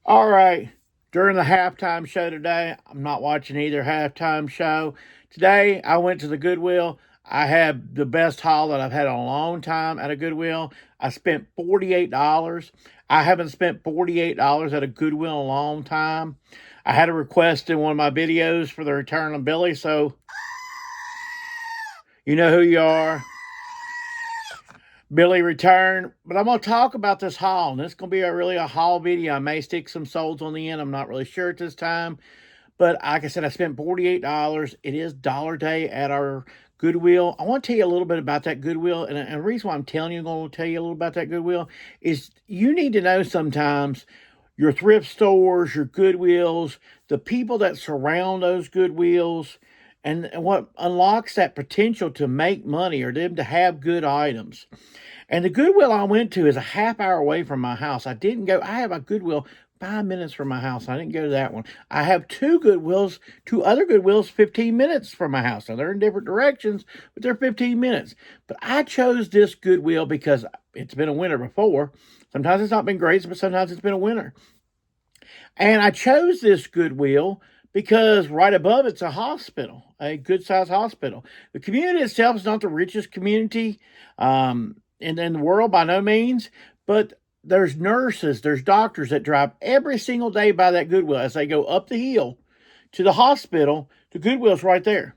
All right. During the halftime show today, I'm not watching either halftime show. Today, I went to the Goodwill. I had the best haul that I've had in a long time at a Goodwill. I spent $48. I haven't spent $48 at a Goodwill in a long time. I had a request in one of my videos for the return on Billy, so you know who you are. Billy returned, but I'm going to talk about this haul. And this is going to be really a haul video. I may stick some solds on the end. I'm not really sure at this time. But like I said, I spent $48. It is Dollar Day at our Goodwill. I want to tell you a little bit about that Goodwill. And the reason why I'm telling you, I'm going to tell you a little about that Goodwill is you need to know sometimes your thrift stores, your Goodwills, the people that surround those Goodwills, and what unlocks that potential to make money or them to have good items. And the Goodwill I went to is a half hour away from my house. I didn't go, I have a Goodwill 5 minutes from my house. I didn't go to that one. I have two other Goodwills 15 minutes from my house. Now they're in different directions, but they're 15 minutes. But I chose this Goodwill because it's been a winter before. Sometimes it's not been great, but sometimes it's been a winter. And I chose this Goodwill because right above it's a hospital, a good-sized hospital. The community itself is not the richest community in the world by no means, but there's nurses, there's doctors that drive every single day by that Goodwill as they go up the hill to the hospital. The Goodwill's right there.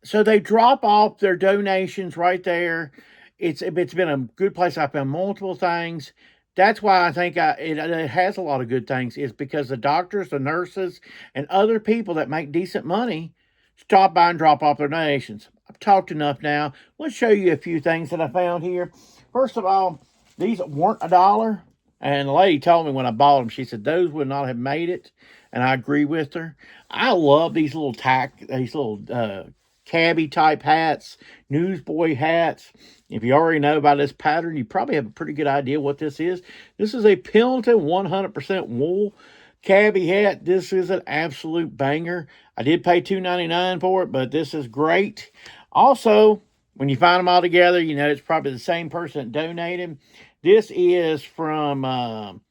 So they drop off their donations right there. It's been a good place. I found multiple things. That's why I think it has a lot of good things, is because the doctors, the nurses, and other people that make decent money stop by and drop off their donations. I've talked enough now. Let's show you a few things that I found here. First of all, these weren't $1. And the lady told me when I bought them, she said those would not have made it. And I agree with her. I love these little cabbie type hats, newsboy hats. If you already know about this pattern, you probably have a pretty good idea what this is. This is a Pendleton 100% wool cabbie hat. This is an absolute banger. I did pay $2.99 for it, but this is great. Also, when you find them all together, you know it's probably the same person that donated. This is from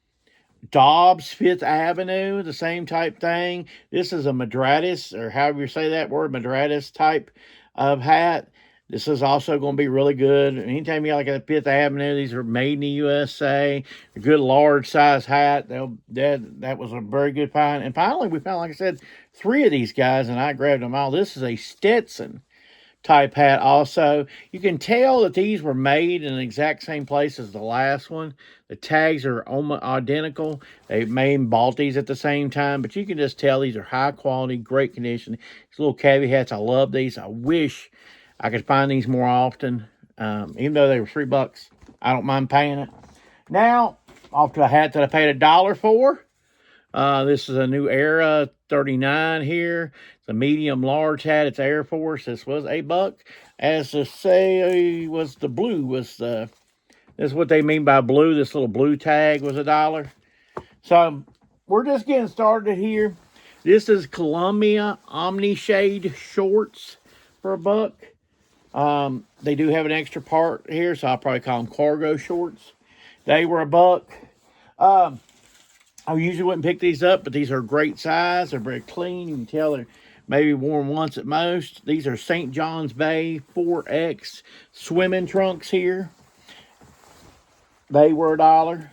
Dobbs, Fifth Avenue, the same type thing. This is a Madratis, or however you say that word, Madratis type of hat. This is also going to be really good. Anytime you like a Fifth Avenue, these are made in the USA. A good large size hat. That was a very good find. And finally, we found, like I said, 3 of these guys, and I grabbed them all. This is a Stetson type hat also. You can tell that these were made in the exact same place as the last one. The tags are almost identical. They may have bought these at the same time, but you can just tell these are high quality, great condition. These little cabbie hats, I love these. I wish I could find these more often. Even though they were $3, I don't mind paying it. Now, off to a hat that I paid $1 for. This is a New Era 39 here. It's a medium large hat. It's Air Force. This was $1. As to say was the blue this is what they mean by blue. This little blue tag was $1. So we're just getting started here. This is Columbia Omni Shade shorts for $1. They do have an extra part here, so I'll probably call them cargo shorts. They were $1. I usually wouldn't pick these up, but these are great size. They're very clean. You can tell they're maybe worn once at most. These are St. John's Bay 4X swimming trunks here. They were $1.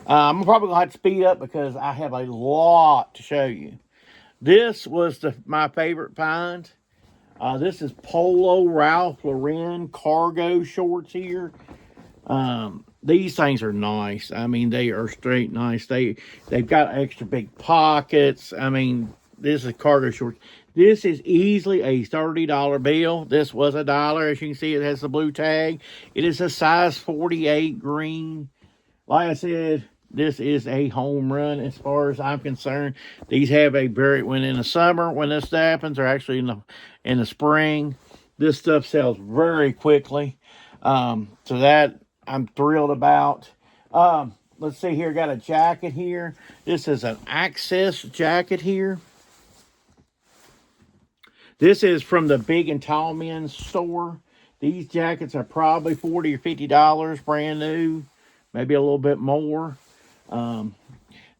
I'm probably going to have to speed up because I have a lot to show you. This was my favorite find. This is Polo Ralph Lauren cargo shorts here. These things are nice. I mean, they are straight nice. They've got extra big pockets. I mean, this is cargo shorts. This is easily a $30 bill. This was $1. As you can see, it has the blue tag. It is a size 48 green. Like I said, this is a home run as far as I'm concerned. These have when in the summer, when this happens, or actually in the spring, this stuff sells very quickly. So that I'm thrilled about. Let's see here. Got a jacket here. This is an Access jacket here. This is from the Big and Tall Men's store. These jackets are probably $40 or $50 brand new. Maybe a little bit more.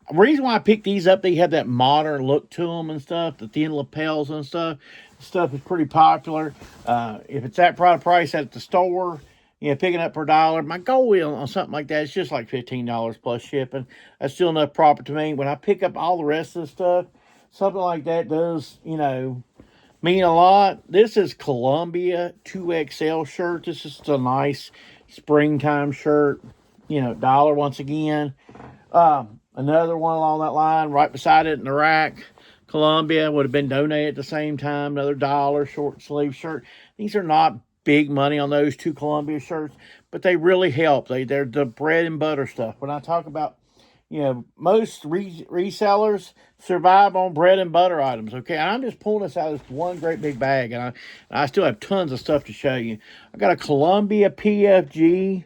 The reason why I picked these up, they have that modern look to them and stuff, the thin lapels and stuff. Stuff is pretty popular. If it's that price at the store, picking up per dollar, my goal on something like that is just like $15 plus shipping. That's still enough profit to me. When I pick up all the rest of the stuff, something like that does, mean a lot. This is Columbia 2XL shirt. This is a nice springtime shirt. Dollar once again. Another one along that line, right beside it in the rack. Columbia would have been donated at the same time. Another dollar short sleeve shirt. These are not big money on those two Columbia shirts, but they really help. They're the bread and butter stuff. When I talk about, most resellers survive on bread and butter items. Okay, I'm just pulling this out of this one great big bag, and I still have tons of stuff to show you. I got a Columbia PFG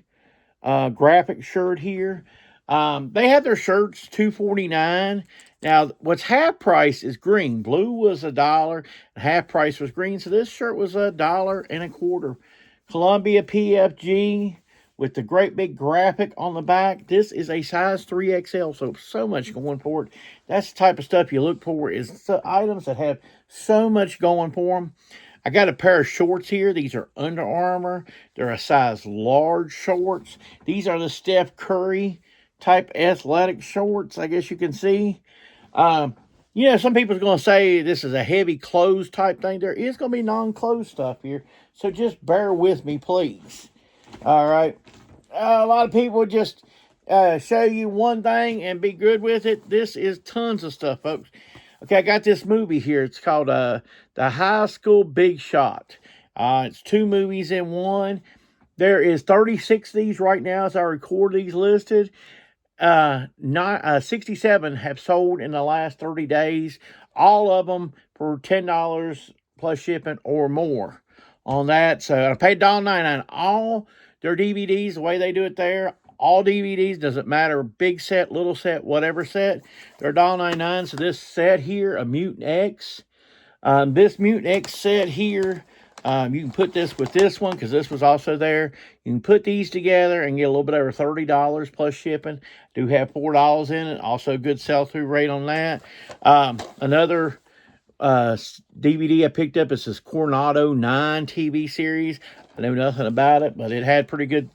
graphic shirt here. They had their shirts $2.49. Now, what's half price is green. Blue was $1, and half price was green. So this shirt was $1.25. Columbia PFG with the great big graphic on the back. This is a size 3XL, so much going for it. That's the type of stuff you look for, is the items that have so much going for them. I got a pair of shorts here. These are Under Armour. They're a size large shorts. These are the Steph Curry type athletic shorts, I guess you can see. Some people's going to say this is a heavy clothes type thing. There is going to be non-clothes stuff here, so just bear with me, please. All right. A lot of people just show you one thing and be good with it. This is tons of stuff, folks. Okay, I got this movie here. It's called The High School Big Shot. It's 2 movies in one. There is 36 of these right now as I record these listed. 67 have sold in the last 30 days. All of them for $10 plus shipping or more on that. So I paid $1.99. All their DVDs, the way they do it there, all DVDs, doesn't matter, big set, little set, whatever set, they're $1.99. So this set here, a Mutant X, this Mutant X set here, you can put this with this one because this was also there. You can put these together and get a little bit over $30 plus shipping. Do have $4 in it. Also good sell-through rate on that. Another DVD I picked up is this Coronado 9 TV series. I know nothing about it, but it had pretty good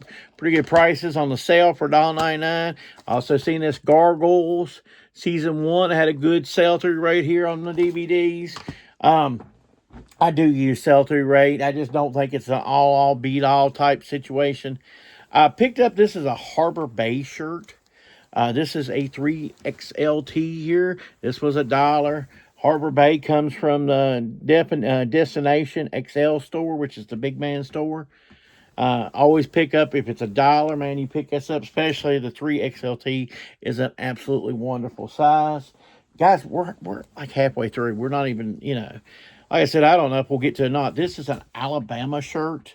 prices on the sale for $1.99. Also seen this Gargoyles Season 1. It had a good sell-through rate here on the DVDs. I do use sell-through rate. I just don't think it's an all beat-all type situation. I picked up, this is a Harbor Bay shirt. This is a 3XLT here. This was $1. Harbor Bay comes from the Destination XL store, which is the big man store. Always pick up, if it's $1, man, you pick this up, especially the 3XLT is an absolutely wonderful size. Guys, we're like halfway through. We're not even, like I said, I don't know if we'll get to it or not. This is an Alabama shirt.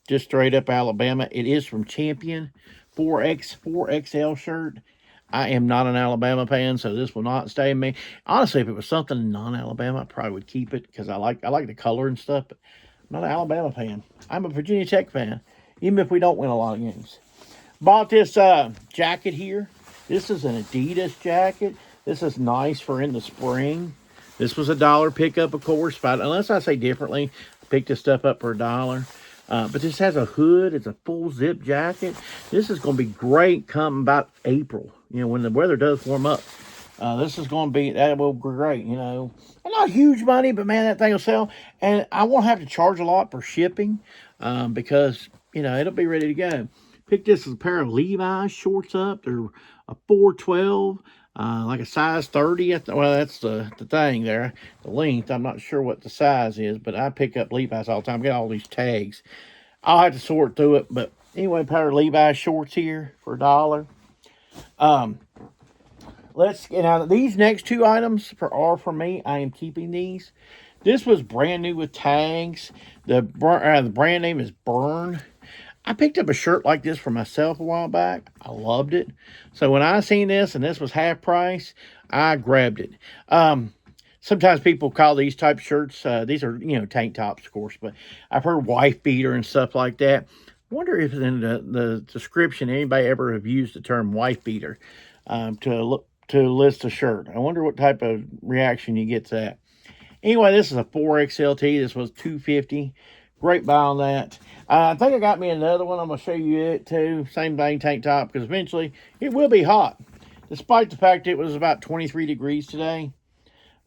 Just straight up Alabama. It is from Champion. 4XL shirt. I am not an Alabama fan, so this will not stay in me. Honestly, if it was something non-Alabama, I probably would keep it because I like the color and stuff, but I'm not an Alabama fan. I'm a Virginia Tech fan, even if we don't win a lot of games. Bought this jacket here. This is an Adidas jacket. This is nice for in the spring. This was $1 pickup, of course. Unless I say differently, I picked this stuff up for $1. But this has a hood. It's a full zip jacket. This is going to be great come about April, when the weather does warm up. This is going to be, that will be great, And not huge money, but man, that thing will sell. And I won't have to charge a lot for shipping because, it'll be ready to go. Picked this as a pair of Levi's shorts up. They're a 412. Like a size 30. Well, that's the thing there. The length. I'm not sure what the size is, but I pick up Levi's all the time. Get all these tags. I'll have to sort through it. But anyway, pair of Levi's shorts here for $1. Now these next 2 items are for me. I am keeping these. This was brand new with tags. The brand name is Burn. I picked up a shirt like this for myself a while back. I loved it. So when I seen this and this was half price, I grabbed it. Sometimes people call these type of shirts, these are, tank tops, of course, but I've heard wife beater and stuff like that. I wonder if in the description anybody ever have used the term wife beater. to list a shirt. I wonder what type of reaction you get to that. Anyway, this is a 4XLT. This was $250. Great buy on that. I think I got me another one. I'm going to show you it too. Same thing, tank top, because eventually it will be hot. Despite the fact it was about 23 degrees today.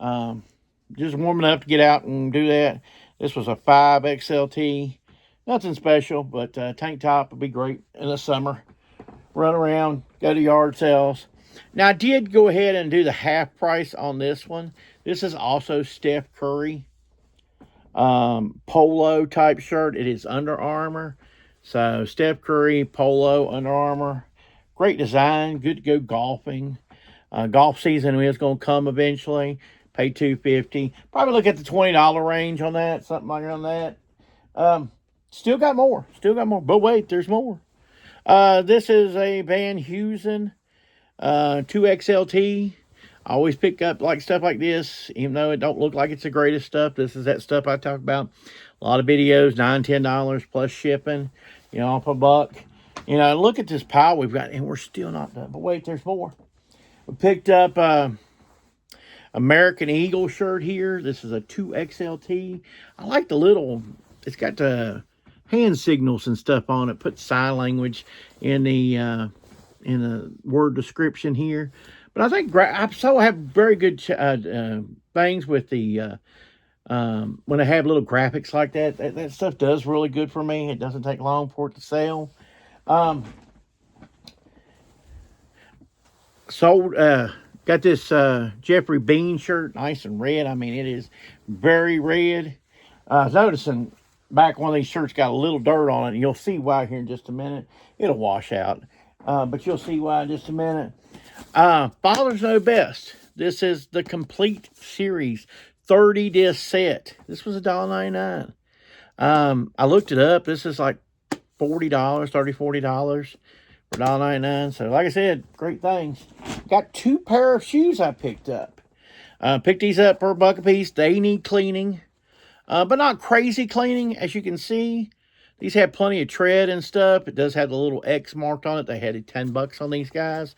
Just warm enough to get out and do that. This was a 5XLT. Nothing special, but tank top would be great in the summer. Run around, go to yard sales. Now, I did go ahead and do the half price on this one. This is also Steph Curry polo type shirt. It is Under Armour. So, Steph Curry polo, Under Armour. Great design. Good to go golfing. Golf season is going to come eventually. Pay $250. Probably look at the $20 range on that. Something like around that. Still got more. But wait, there's more. This is a Van Heusen 2XLT. I always pick up like stuff like this, even though it don't look like it's the greatest stuff. This is that stuff I talk about. A lot of videos, $9, $10 plus shipping, off a buck. Look at this pile we've got, and we're still not done. But wait, there's more. We picked up American Eagle shirt here. This is a 2XLT. I like the little, it's got the hand signals and stuff on it. Put sign language in the word description here. But I think I so have very good things with the when I have little graphics like that. That stuff does really good for me. It doesn't take long for it to sell. Got this Jeffrey Bean shirt, nice and red. I mean, it is very red. I was noticing back one of these shirts got a little dirt on it, and you'll see why here in just a minute. It'll wash out, but you'll see why in just a minute. Fathers Know Best. This is the complete series 30 disc set. This was $1.99. I looked it up. This is like $40, $40 for $1.99. So like I said, great things. Got 2 pair of shoes I picked up. Picked these up for $1 a piece. They need cleaning, but not crazy cleaning. As you can see, these have plenty of tread and stuff. It does have the little X marked on it. They had $10 on these guys.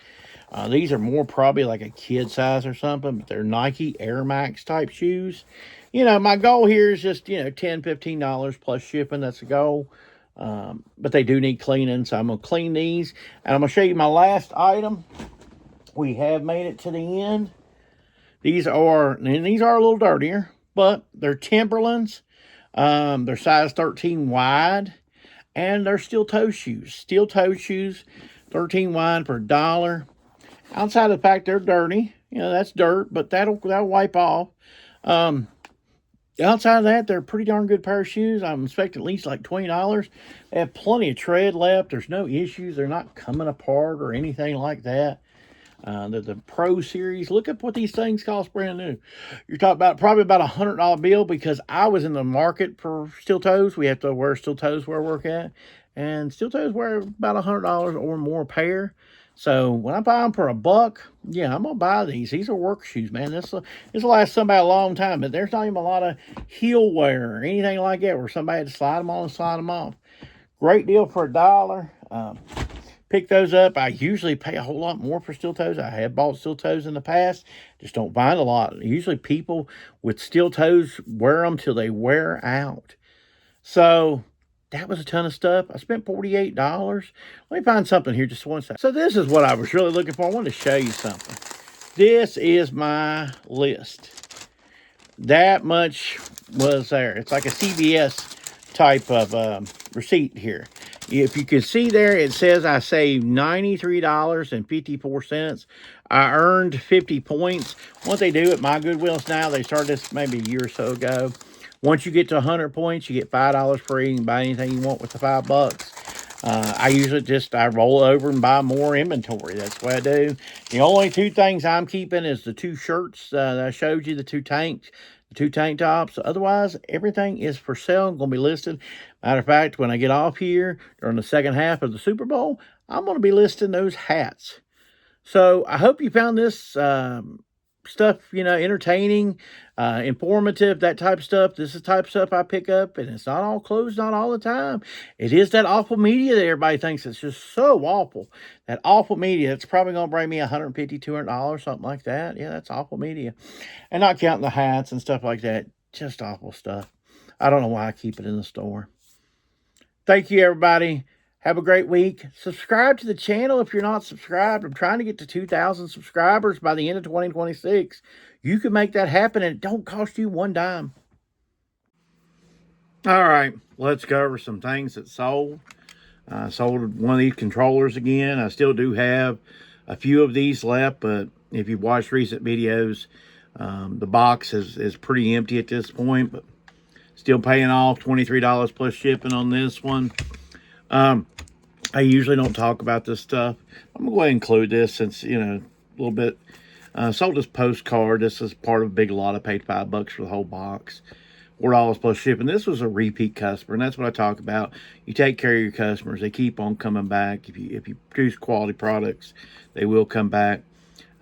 These are more probably like a kid size or something, but they're Nike Air Max type shoes. My goal here is just, $10, $15 plus shipping. That's the goal. But they do need cleaning, so I'm going to clean these. And I'm going to show you my last item. We have made it to the end. These are a little dirtier, but they're Timberlands. They're size 13 wide, and they're steel toe shoes. Steel toe shoes, 13 wide for $1. Outside of the fact they're dirty, that's dirt, but that'll wipe off. Outside of that, they're a pretty darn good pair of shoes. I'm expecting at least like $20. They have plenty of tread left. There's no issues. They're not coming apart or anything like that. The Pro Series. Look at what these things cost brand new. You're talking about probably about $100 bill, because I was in the market for steel toes. We have to wear steel toes where I work at. And steel toes wear about $100 or more a pair. So when I buy them for $1, yeah, I'm going to buy these. These are work shoes, man. This will last somebody a long time. But there's not even a lot of heel wear or anything like that where somebody had to slide them on and slide them off. Great deal for $1. Pick those up. I usually pay a whole lot more for steel toes. I have bought steel toes in the past. Just don't find a lot. Usually people with steel toes wear them till they wear out. So that was a ton of stuff. I spent $48. Let me find something here just one second. So this is what I was really looking for. I wanted to show you something. This is my list. That much was there. It's like a CVS type of receipt here. If you can see there, it says I saved $93.54. I earned 50 points. What they do at my Goodwills now, they started this maybe a year or so ago. Once you get to 100 points, you get $5 free. You can buy anything you want with the $5. I usually I roll over and buy more inventory. That's what I do. The only 2 things I'm keeping is the 2 shirts that I showed you, the 2 tank tops. Otherwise, everything is for sale. Going to be listed. Matter of fact, when I get off here during the second half of the Super Bowl, I'm going to be listing those hats. So I hope you found this stuff, entertaining, informative, that type of stuff. This is the type of stuff I pick up, and it's not all clothes, not all the time. It is that awful media that everybody thinks it's just so awful. That awful media, it's probably going to bring me $150, $200, something like that. Yeah, that's awful media. And not counting the hats and stuff like that. Just awful stuff. I don't know why I keep it in the store. Thank you, everybody. Have a great week. Subscribe to the channel if you're not subscribed. I'm trying to get to 2,000 subscribers by the end of 2026. You can make that happen, and it don't cost you one dime. All right, let's go over some things that sold. I sold one of these controllers again. I still do have a few of these left, but if you've watched recent videos, the box is pretty empty at this point, but still paying off. $23 plus shipping on this one. I usually don't talk about this stuff. I'm going to go ahead and include this since, a little bit. Sold this postcard. This is part of a big lot. I paid $5 for the whole box. $4 plus shipping. This was a repeat customer, and that's what I talk about. You take care of your customers. They keep on coming back. If you produce quality products, they will come back.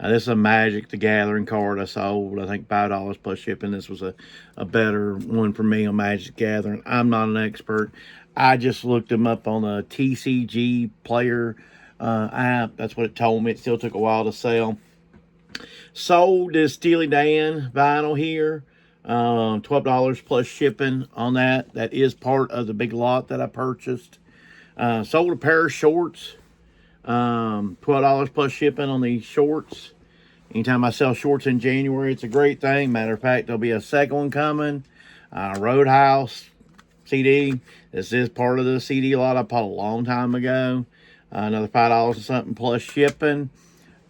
This is a Magic the Gathering card I sold. I think $5 plus shipping. This was a better one for me on Magic the Gathering. I'm not an expert. I just looked them up on the TCG player app. That's what it told me. It still took a while to sell. Sold this Steely Dan vinyl here. $12 plus shipping on that. That is part of the big lot that I purchased. Sold a pair of shorts. $12 plus shipping on these shorts. Anytime I sell shorts in January, it's a great thing. Matter of fact, there'll be a second one coming. Roadhouse CD. This is part of the CD lot I bought a long time ago. Another $5 or something plus shipping.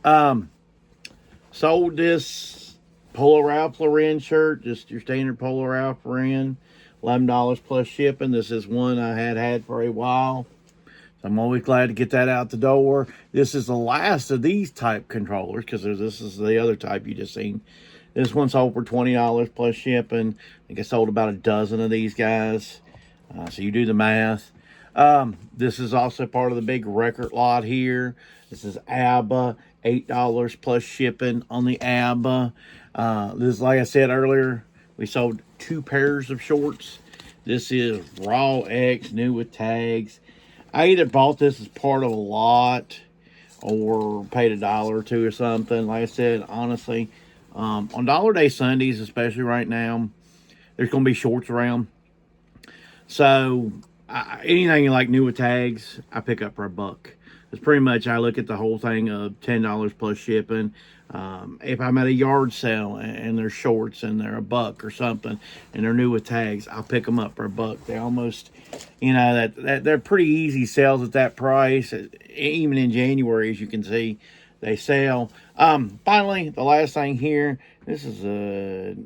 Sold this Polo Ralph Lauren shirt, just your standard Polo Ralph Lauren, $11 plus shipping. This is one I had for a while. So I'm always glad to get that out the door. This is the last of these type controllers because this is the other type you just seen. This one sold for $20 plus shipping. I think I sold about a dozen of these guys. So you do the math. This is also part of the big record lot here. This is ABBA, $8 plus shipping on the ABBA. This is, like I said earlier, we sold 2 pairs of shorts. This is Raw X, new with tags. I either bought this as part of a lot or paid $1 or $2 or something. Like I said, honestly, on Dollar Day Sundays, especially right now, there's going to be shorts around. So anything like new with tags, I pick up for $1. It's pretty much, I look at the whole thing of $10 plus shipping. If I'm at a yard sale and they're shorts and they're $1 or something and they're new with tags, I'll pick them up for $1. They almost, that they're pretty easy sales at that price. Even in January, as you can see, they sell. Finally, the last thing here, this is a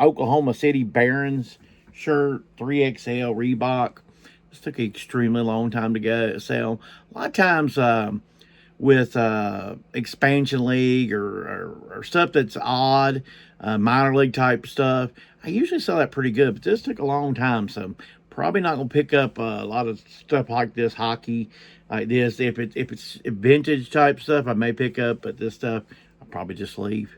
Oklahoma City Barons shirt, 3XL Reebok. This took an extremely long time to sell. A lot of times with expansion league or stuff that's odd, minor league type stuff, I usually sell that pretty good, but this took a long time, so probably not going to pick up a lot of stuff like this, hockey, like this. If it's vintage type stuff, I may pick up, but this stuff, I'll probably just leave.